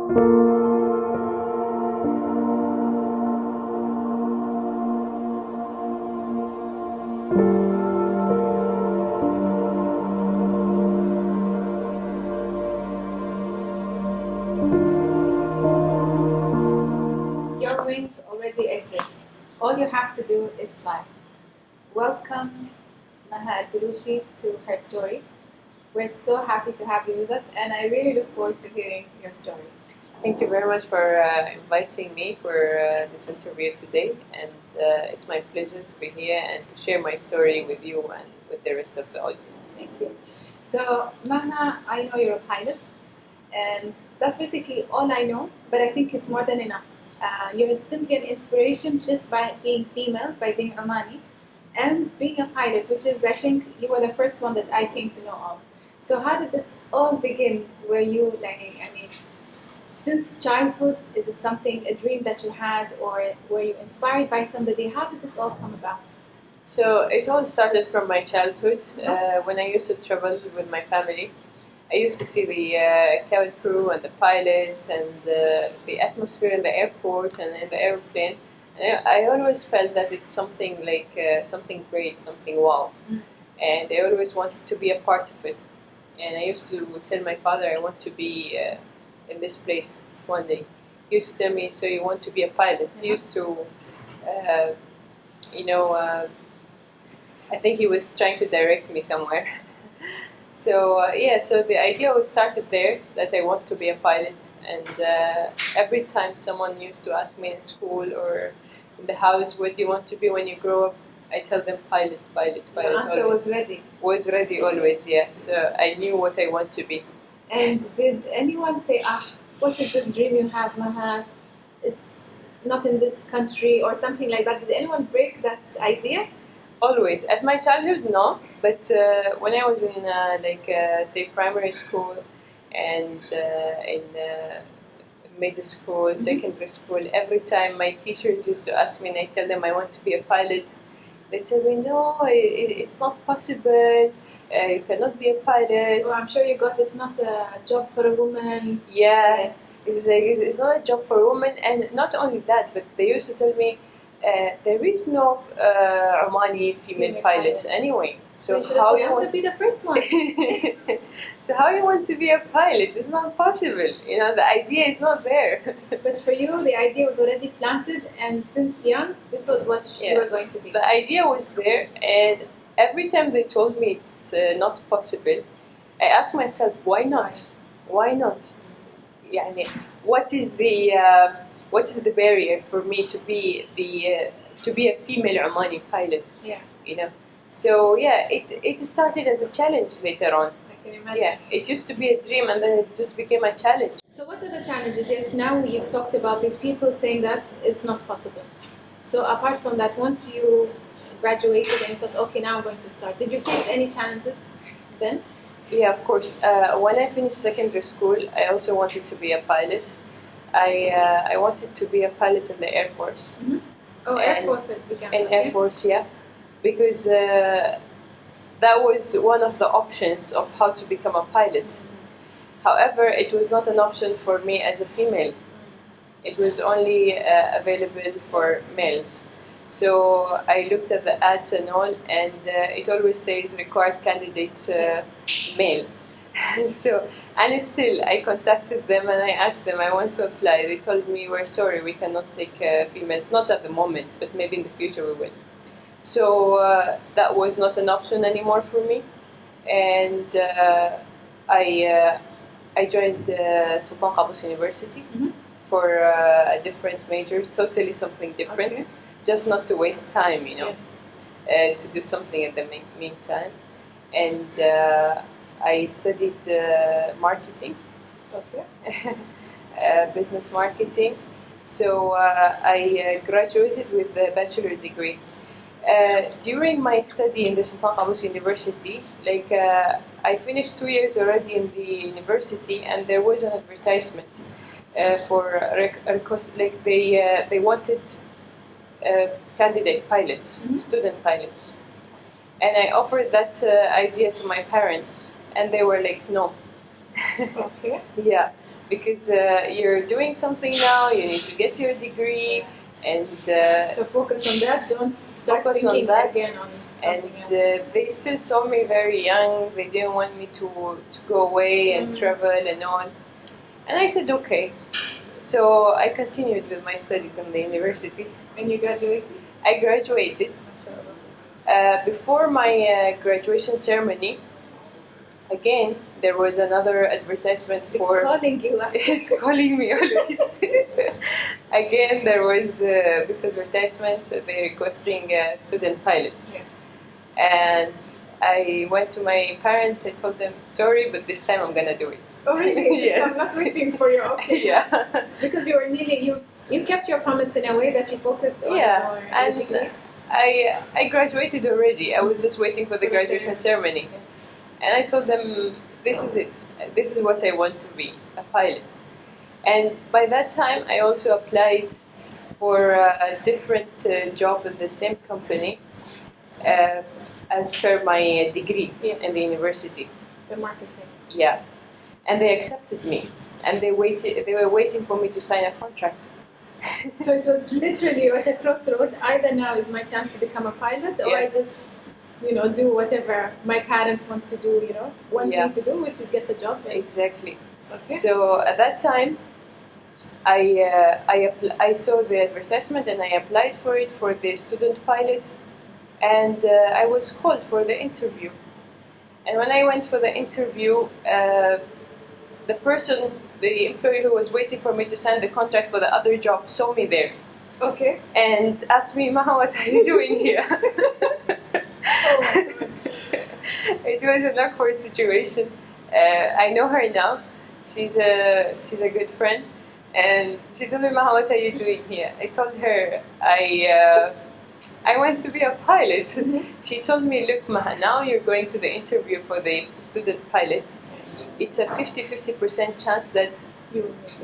Your wings already exist. All you have to do is fly. Welcome, Maha Al Balushi, to HerStory. We're so happy to have you with us, and I really look forward to hearing your story. Thank you very much for inviting me for this interview today, and it's my pleasure to be here and to share my story with you and with the rest of the audience. Thank you. So, Maha, I know you're a pilot, and that's basically all I know, but I think it's more than enough. You're simply an inspiration just by being female, by being Omani, and being a pilot, which is, I think, you were the first one that I came to know of. So how did this all begin? Were you, since childhood, is it a dream that you had, or were you inspired by somebody? How did this all come about? So it all started from my childhood, when I used to travel with my family. I used to see the cabin crew and the pilots and the atmosphere in the airport and in the airplane. And I always felt that it's something something great, something wow. And I always wanted to be a part of it. And I used to tell my father I want to be in this place one day. He used to tell me, so you want to be a pilot? He used to, I think he was trying to direct me somewhere. So so the idea was started there, that I want to be a pilot, and every time someone used to ask me in school or in the house, what do you want to be when you grow up, I tell them pilot. Your answer was ready. Was ready always, yeah. So I knew what I want to be. And did anyone say, what is this dream you have, Maha? It's not in this country, or something like that? Did anyone break that idea? Always. At my childhood, no. But when I was in, say, primary school and in middle school, secondary school, every time my teachers used to ask me and I tell them I want to be a pilot, they tell me, no, it's not possible. You cannot be a pilot. Oh, I'm sure you got it's not a job for a woman. Yeah. Yes. It's not a job for a woman. And not only that, but they used to tell me, there is no Omani female pilots anyway. So how you want to be the first one? So how you want to be a pilot? It's not possible. You know, the idea is not there. But for you, the idea was already planted, and since young, this was what you were going to be. The idea was there, and every time they told me it's not possible, I asked myself, why not? Why not? Yani, what is the barrier for me to be a female Omani pilot? Yeah. You know. So it started as a challenge later on. I can imagine. Yeah, it used to be a dream and then it just became a challenge. So what are the challenges? Yes, now you've talked about these people saying that it's not possible. So apart from that, once you graduated and you thought, okay, now I'm going to start, did you face any challenges then? Yeah, of course. When I finished secondary school, I also wanted to be a pilot. I wanted to be a pilot in the Air Force. Mm-hmm. Oh, Air Force it became. In Air Force, yeah. Because that was one of the options of how to become a pilot. However, it was not an option for me as a female. It was only available for males. So I looked at the ads and all, and it always says required candidate male. And still, I contacted them and I asked them, I want to apply. They told me, we're sorry, we cannot take females, not at the moment, but maybe in the future we will. So that was not an option anymore for me. And I joined Sultan Qaboos University for a different major, totally something different, just not to waste time, you know, to do something at the meantime. And I studied marketing, business marketing. So I graduated with a bachelor degree. During my study in the Sultan Qaboos University, I finished 2 years already in the university, and there was an advertisement for they wanted candidate pilots, student pilots, and I offered that idea to my parents, and they were like, no. Okay. Yeah, because you're doing something now. You need to get your degree, and So focus on that. Don't start Focus on thinking that. again on and something else. they still saw me very young. They didn't want me to go away and travel and all. And I said okay. So I continued with my studies in the university. And you graduated? I graduated. Before my graduation ceremony, again, there was another advertisement for... It's calling you. It's calling me always. Again, there was this advertisement. They're requesting student pilots. Yeah. And I went to my parents. I told them, sorry, but this time I'm going to do it. Oh, really? Yes. I'm not waiting for you. Okay. Yeah. Because you were nearly, you kept your promise in a way that you focused on Yeah. your And degree. I graduated already. I was just waiting for the graduation ceremony. Yes. And I told them, this is it. This is what I want to be, a pilot. And by that time, I also applied for a different job in the same company as per my degree Yes. in the university. The marketing. Yeah. And they accepted me. And they were waiting for me to sign a contract. So it was literally at a crossroad. Either now is my chance to become a pilot, or Yeah. I just, do whatever my parents want to do, want Yeah. me to do, which is get a job. Exactly. Okay. So at that time, I saw the advertisement and I applied for it for the student pilot, and I was called for the interview. And when I went for the interview, the employee who was waiting for me to sign the contract for the other job saw me there Okay. and asked me, Maha, what are you doing here? Oh my God. It was an awkward situation. I know her now. She's a good friend, and she told me, Maha, what are you doing here? I told her I want to be a pilot. She told me, look, Maha, now you're going to the interview for the student pilot. It's a 50% chance that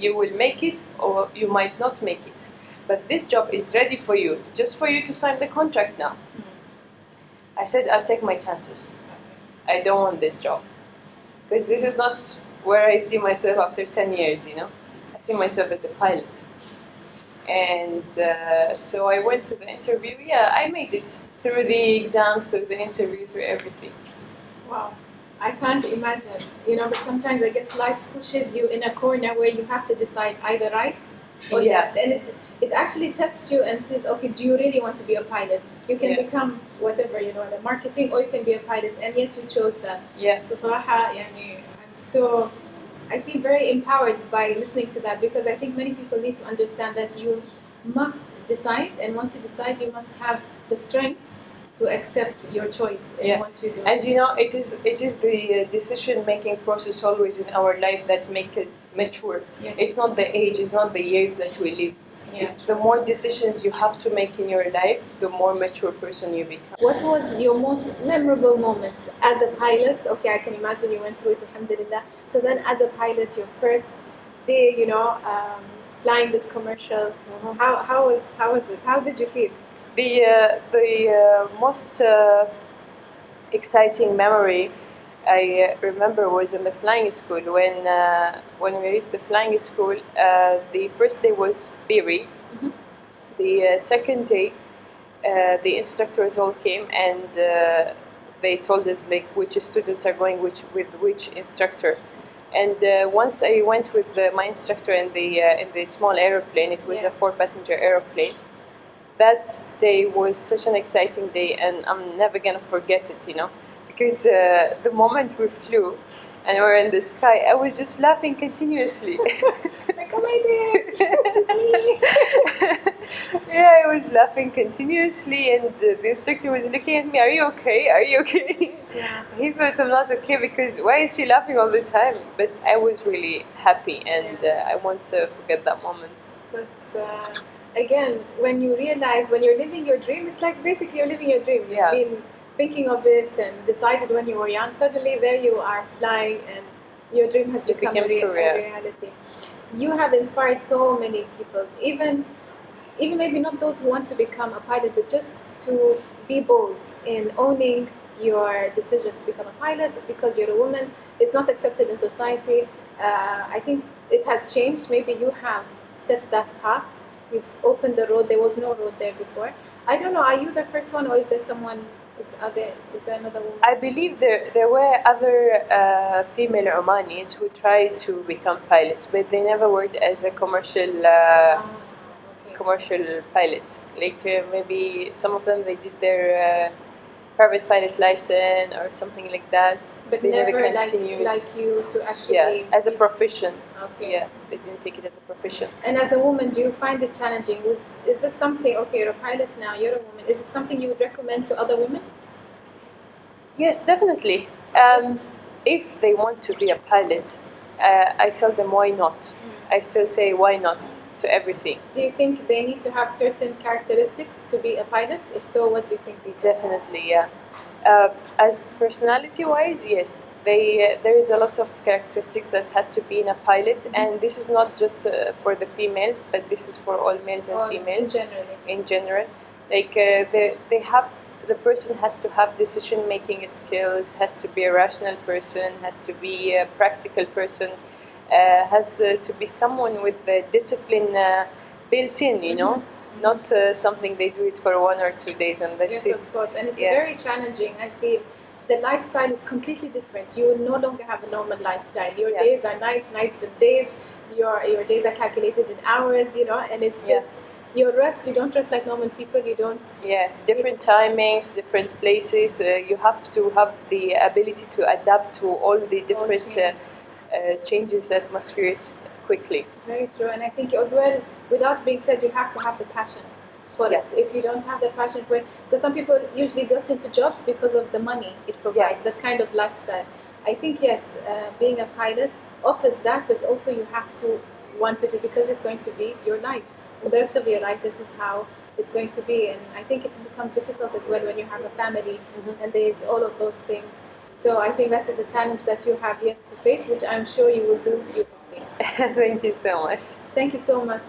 you will make it or you might not make it. But this job is ready for you, just for you to sign the contract now. I said, I'll take my chances. I don't want this job. Because this is not where I see myself after 10 years, I see myself as a pilot. And so I went to the interview. Yeah, I made it through the exams, through the interview, through everything. Wow. I can't imagine, but sometimes I guess life pushes you in a corner where you have to decide either right or Yeah. left. And it actually tests you and says, okay, do you really want to be a pilot? You can Yeah. become whatever, in marketing, or you can be a pilot, and yet you chose that. Yeah. So صراحة, I feel very empowered by listening to that, because I think many people need to understand that you must decide, and once you decide, you must have the strength to accept your choice in Yeah. what you do. And it is the decision-making process always in our life that makes us mature. Yes. It's not the age, it's not the years that we live. Yeah. It's the more decisions you have to make in your life, the more mature person you become. What was your most memorable moment as a pilot? Okay, I can imagine you went through it, alhamdulillah. So then as a pilot, your first day, flying this commercial, how was it? How did you feel? The most exciting memory I remember was in the flying school. When we reached the flying school, the first day was theory. Mhm. The second day, the instructors all came and they told us which students are going with which instructor. And once I went with my instructor in the small aeroplane. It was Yeah. a 4-passenger aeroplane. That day was such an exciting day, and I'm never gonna forget it, because the moment we flew and we were in the sky, I was just laughing continuously. Like, oh my God, this is me. Yeah, I was laughing continuously, and the instructor was looking at me. Are you okay? Are you okay? Yeah. He thought I'm not okay because why is she laughing all the time? But I was really happy, and I won't forget that moment. But again, when you realize when you're living your dream, it's like basically you're living your dream. Yeah. You've been thinking of it and decided when you were young. Suddenly, there you are flying, and your dream has It become became true, a yeah. reality. You have inspired so many people, even maybe not those who want to become a pilot, but just to be bold in owning your decision to become a pilot because you're a woman. It's not accepted in society. I think it has changed. Maybe you have set that path. You've opened the road. There was no road there before. I don't know. Are you the first one, or is there someone? Is there another woman? I believe there were other female Omanis who tried to become pilots, but they never worked as a commercial pilots. Like maybe some of them they did their private pilot license or something like that. But they never continued. like you to actually. Yeah, as a profession. Okay. Yeah, they didn't take it as a profession. And as a woman, do you find it challenging? Is this something? Okay, you're a pilot now. You're a woman. Is it something you would recommend to other women? Yes, definitely. If they want to be a pilot, I tell them why not. I still say why not to everything. Do you think they need to have certain characteristics to be a pilot? If so, what do you think these are? Definitely, yeah. As personality-wise, yes. There is a lot of characteristics that has to be in a pilot, and this is not just for the females, but this is for all males and females in general. Like the person has to have decision-making skills, has to be a rational person, has to be a practical person, has to be someone with the discipline built in, you know, not something they do it for 1 or 2 days and that's it. Yes, of course, and it's very challenging. I feel the lifestyle is completely different. You no longer have a normal lifestyle. Your days are nights, nights and days. Your days are calculated in hours, you know, and it's just your rest. You don't rest like normal people. You don't. Yeah, different timings, different places. You have to have the ability to adapt to all the different changes, atmospheres quickly. Very true, and I think as well, without being said, you have to have the passion for it. If you don't have the passion for it, because some people usually get into jobs because of the money it provides, that kind of lifestyle. I think yes, being a pilot offers that, but also you have to want to do, because it's going to be your life. For the rest of your life, this is how it's going to be, and I think it becomes difficult as well when you have a family and there's all of those things. So I think that is a challenge that you have yet to face, which I'm sure you will do beautifully. Thank you so much. Thank you so much,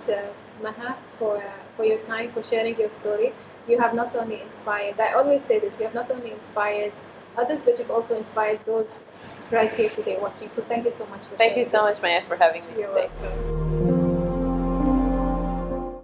Maha, for your time, for sharing your story. You have not only inspired, I always say this, you have not only inspired others, but you've also inspired those right here today watching. So thank you so much for sharing. Thank you so much, Maya, for having me today. You're welcome.